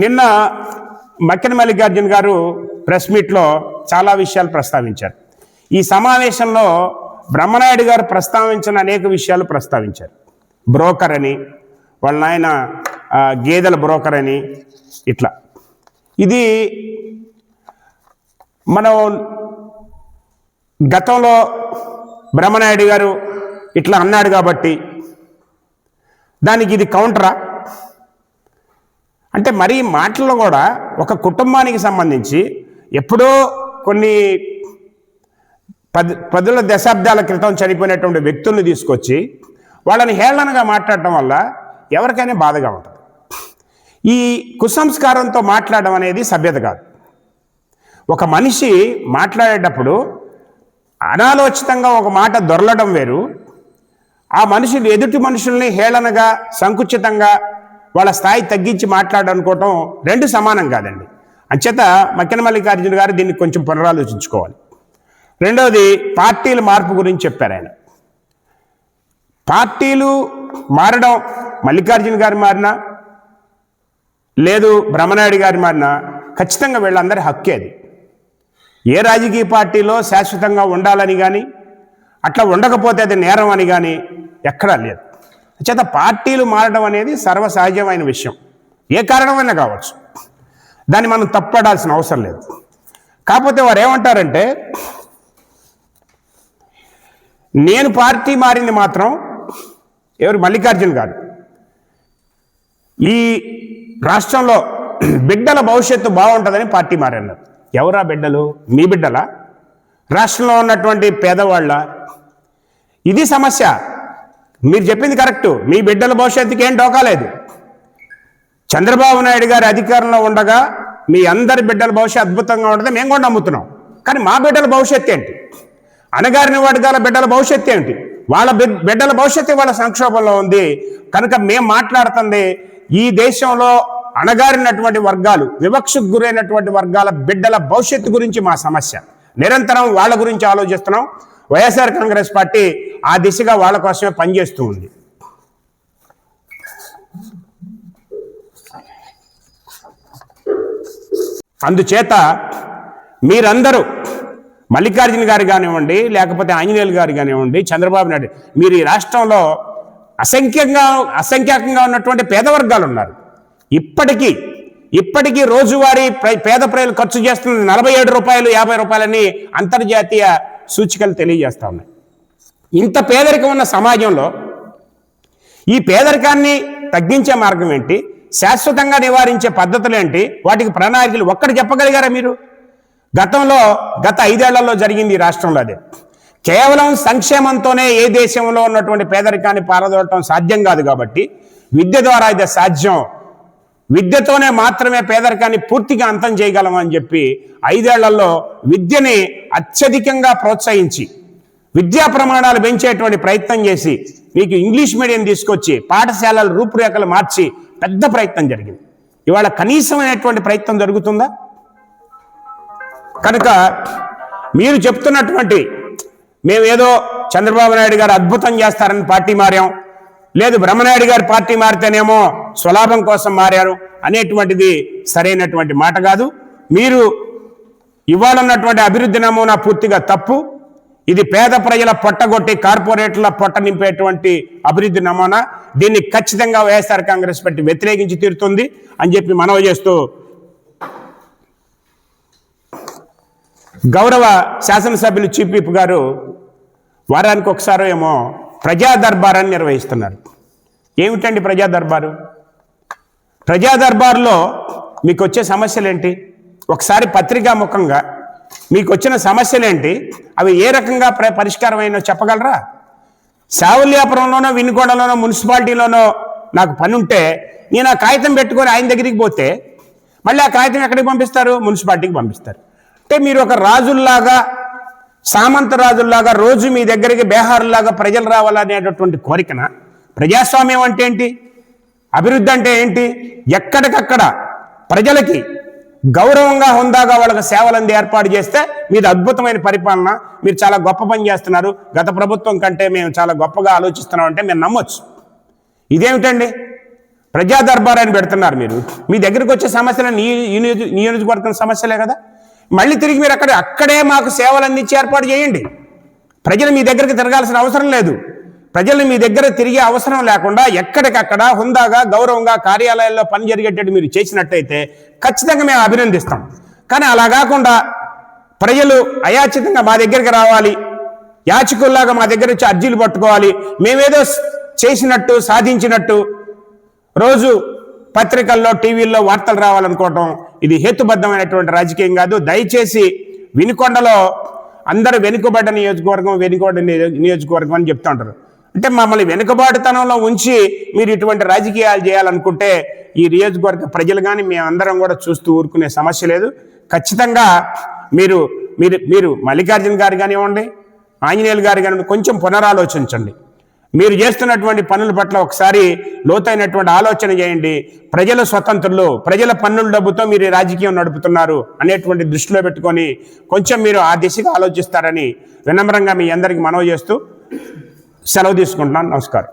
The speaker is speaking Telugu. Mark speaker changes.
Speaker 1: నిన్న మక్కిన మల్లికార్జున గారు ప్రెస్ మీట్లో చాలా విషయాలు ప్రస్తావించారు. ఈ సమావేశంలో బ్రహ్మనాయుడు గారు ప్రస్తావించిన అనేక విషయాలు ప్రస్తావించారు. బ్రోకర్ అని, వాళ్ళ నాయన గేదెల బ్రోకర్ అని, ఇట్లా. ఇది మనం గతంలో బ్రహ్మనాయుడు గారు ఇట్లా అన్నాడు కాబట్టి దానికి ఇది కౌంటరా అంటే, మరీ మాటల్లో కూడా ఒక కుటుంబానికి సంబంధించి ఎప్పుడో కొన్ని పదుల దశాబ్దాల క్రితం చనిపోయినటువంటి వ్యక్తుల్ని తీసుకొచ్చి వాళ్ళని హేళనగా మాట్లాడటం వల్ల ఎవరికైనా బాధగా ఉంటుంది. ఈ కుసంస్కారంతో మాట్లాడడం అనేది సభ్యత కాదు. ఒక మనిషి మాట్లాడేటప్పుడు అనాలోచితంగా ఒక మాట దొరలడం వేరు, ఆ మనుషులు ఎదుటి మనుషుల్ని హేళనగా సంకుచితంగా వాళ్ళ స్థాయి తగ్గించి మాట్లాడనుకోవటం రెండు సమానం కాదండి. అంచేత మక్కిన మల్లికార్జున గారు దీన్ని కొంచెం పునరాలోచించుకోవాలి. రెండవది, పార్టీల మార్పు గురించి చెప్పారు ఆయన. పార్టీలు మారడం, మల్లికార్జున గారు మారినా లేదు బ్రహ్మనాయుడు గారు మారినా ఖచ్చితంగా వీళ్ళందరి హక్కే అది. ఏ రాజకీయ పార్టీలో శాశ్వతంగా ఉండాలని కానీ అట్లా ఉండకపోతే అది నేరం అని కానీ ఎక్కడా లేదు. చేత పార్టీలు మారడం అనేది సర్వసహజమైన విషయం, ఏ కారణమైనా కావచ్చు. దాన్ని మనం తప్పడాల్సిన అవసరం లేదు. కాకపోతే వారు ఏమంటారంటే, నేను పార్టీ మారింది మాత్రం ఎవరు మల్లికార్జున గారు ఈ రాష్ట్రంలో బిడ్డల భవిష్యత్తు బాగుంటుందని పార్టీ మారన్నారు. ఎవరా బిడ్డలు? మీ బిడ్డలా? రాష్ట్రంలో ఉన్నటువంటి పేదవాళ్ళ? ఇది సమస్య. మీరు చెప్పింది కరెక్టు, మీ బిడ్డల భవిష్యత్తుకి ఏం డోకాలేదు. చంద్రబాబు నాయుడు గారి అధికారంలో ఉండగా మీ అందరి బిడ్డల భవిష్యత్తు అద్భుతంగా ఉంటుంది, మేము కూడా నమ్ముతున్నాం. కానీ మా బిడ్డల భవిష్యత్తు ఏంటి? అణగారిన వర్గాల బిడ్డల భవిష్యత్తు ఏంటి? వాళ్ళ బిడ్డల భవిష్యత్తు వాళ్ళ సంక్షోభంలో ఉంది. కనుక మేము మాట్లాడుతుంది ఈ దేశంలో అణగారినటువంటి వర్గాలు, వివక్షకు గురైనటువంటి వర్గాల బిడ్డల భవిష్యత్తు గురించి మా సమస్య. నిరంతరం వాళ్ళ గురించి ఆలోచిస్తున్నాం. వైఎస్ఆర్ కాంగ్రెస్ పార్టీ ఆ దిశగా వాళ్ళ కోసమే పనిచేస్తూ ఉంది. అందుచేత మీరందరూ మల్లికార్జున గారు కానివ్వండి, లేకపోతే ఆంజనేయులు గారు కానివ్వండి, చంద్రబాబు నాయుడు, మీరు ఈ రాష్ట్రంలో అసంఖ్యాకంగా ఉన్నటువంటి పేద వర్గాలు ఉన్నారు. ఇప్పటికీ రోజువారీ పేద ప్రజలు ఖర్చు చేస్తున్నది 47 రూపాయలు 50 రూపాయలని అంతర్జాతీయ సూచికలు తెలియజేస్తా ఉన్నాయి. ఇంత పేదరికం ఉన్న సమాజంలో ఈ పేదరికాన్ని తగ్గించే మార్గం ఏంటి? శాశ్వతంగా నివారించే పద్ధతులు ఏంటి? వాటికి ప్రణాళికలు ఒక్కటి చెప్పగలిగారా మీరు? గత 5 ఏళ్లలో జరిగింది ఈ రాష్ట్రంలో అదే. కేవలం సంక్షేమంతోనే ఏ దేశంలో ఉన్నటువంటి పేదరికాన్ని పారదోలటం సాధ్యం కాదు. కాబట్టి విద్య ద్వారా ఇది సాధ్యం. విద్యతోనే మాత్రమే పేదరికాన్ని పూర్తిగా అంతం చేయగలం అని చెప్పి 5 ఏళ్లలో విద్యని అత్యధికంగా ప్రోత్సహించి విద్యా ప్రమాణాలు పెంచేటువంటి ప్రయత్నం చేసి మీకు ఇంగ్లీష్ మీడియం తీసుకొచ్చి పాఠశాలల రూపురేఖలు మార్చి పెద్ద ప్రయత్నం జరిగింది. ఇవాళ కనీసమైనటువంటి ప్రయత్నం జరుగుతుందా? కనుక మీరు చెప్తున్నటువంటి మేమేదో చంద్రబాబు నాయుడు గారు అద్భుతం చేస్తారని పార్టీ మారాం, లేదు బ్రహ్మనాయుడు గారు పార్టీ మారితేనేమో స్వలాభం కోసం మారారు అనేటువంటిది సరైనటువంటి మాట కాదు. మీరు ఇవ్వాలన్నటువంటి అభివృద్ధి నమూనా పూర్తిగా తప్పు. ఇది పేద ప్రజల పొట్టగొట్టి కార్పొరేట్ల పొట్ట నింపేటువంటి అభివృద్ధి నమూనా. దీన్ని ఖచ్చితంగా వైఎస్ఆర్ కాంగ్రెస్ పార్టీ వ్యతిరేకించి తీరుతుంది అని చెప్పి మనవి చేస్తూ, గౌరవ శాసనసభ్యులు చీఫ్ విప్ గారు వారానికి ఒకసారి ఏమో ప్రజా దర్బారాన్ని నిర్వహిస్తున్నారు. ఏమిటండి ప్రజా దర్బారు? ప్రజా దర్బారులో మీకు వచ్చే సమస్యలు ఏంటి? ఒకసారి పత్రికాముఖంగా మీకు వచ్చిన సమస్యలు ఏంటి, అవి ఏ రకంగా పరిష్కారం అయినో చెప్పగలరా? సావుల్యాపురంలోనో వినుకొండలోనో మున్సిపాలిటీలోనో నాకు పని ఉంటే నేను ఆ కాగితం పెట్టుకొని ఆయన దగ్గరికి పోతే మళ్ళీ ఆ కాగితం ఎక్కడికి పంపిస్తారు? మున్సిపాలిటీకి పంపిస్తారు. అంటే మీరు ఒక రాజుల్లాగా, సామంత రాజుల్లాగా రోజు మీ దగ్గరికి బేహారులాగా ప్రజలు రావాలనేటటువంటి కోరికన? ప్రజాస్వామ్యం అంటే ఏంటి? అభివృద్ధి అంటే ఏంటి? ఎక్కడికక్కడ ప్రజలకి గౌరవంగా హుందాగా వాళ్ళకి సేవలంది ఏర్పాటు చేస్తే మీది అద్భుతమైన పరిపాలన, మీరు చాలా గొప్ప పని చేస్తున్నారు, గత ప్రభుత్వం కంటే మేము చాలా గొప్పగా ఆలోచిస్తున్నాం అంటే మేము నమ్మొచ్చు. ఇదేమిటండి? ప్రజా దర్బారాన్ని పెడుతున్నారు మీరు. మీ దగ్గరికి వచ్చే సమస్యలు నియోజకవర్గం సమస్యలే కదా. మళ్ళీ తిరిగి మీరు అక్కడే మాకు సేవలు అందించి ఏర్పాటు చేయండి. ప్రజలు మీ దగ్గరికి తిరగాల్సిన అవసరం లేదు. ప్రజలు మీ దగ్గర తిరిగే అవసరం లేకుండా ఎక్కడికక్కడ హుందాగా గౌరవంగా కార్యాలయాల్లో పని జరిగేటట్టు మీరు చేసినట్టయితే ఖచ్చితంగా మేము అభినందిస్తాం. కానీ అలా కాకుండా ప్రజలు అయాచితంగా మా దగ్గరికి రావాలి, యాచకుల్లాగా మా దగ్గర వచ్చి అర్జీలు పట్టుకోవాలి, మేమేదో చేసినట్టు సాధించినట్టు రోజు పత్రికల్లో టీవీల్లో వార్తలు రావాలనుకోవటం ఇది హేతుబద్ధమైనటువంటి రాజకీయం కాదు. దయచేసి వినుకొండలో అందరూ వెనుకబడ్డ నియోజకవర్గం అని చెప్తూ ఉంటారు. అంటే మమ్మల్ని వెనుకబాటుతనంలో ఉంచి మీరు ఇటువంటి రాజకీయాలు చేయాలనుకుంటే ఈ నియోజకవర్గ ప్రజలు కానీ మేమందరం కూడా చూస్తూ ఊరుకునే సమస్య లేదు. ఖచ్చితంగా మీరు మీరు మీరు మల్లికార్జున గారు కానివ్వండి, ఆంజనేయులు గారు కానివ్వండి, కొంచెం పునరాలోచించండి. మీరు చేస్తున్నటువంటి పనుల పట్ల ఒకసారి లోతైనటువంటి ఆలోచన చేయండి. ప్రజల స్వతంత్రులు, ప్రజల పన్నుల డబ్బుతో మీరు రాజకీయం నడుపుతున్నారు అనేటువంటి దృష్టిలో పెట్టుకొని కొంచెం మీరు ఆ దిశగా ఆలోచిస్తారని వినమ్రంగా మీ అందరికీ మనవి చేస్తూ సెలవు తీసుకుంటున్నాను. నమస్కారం.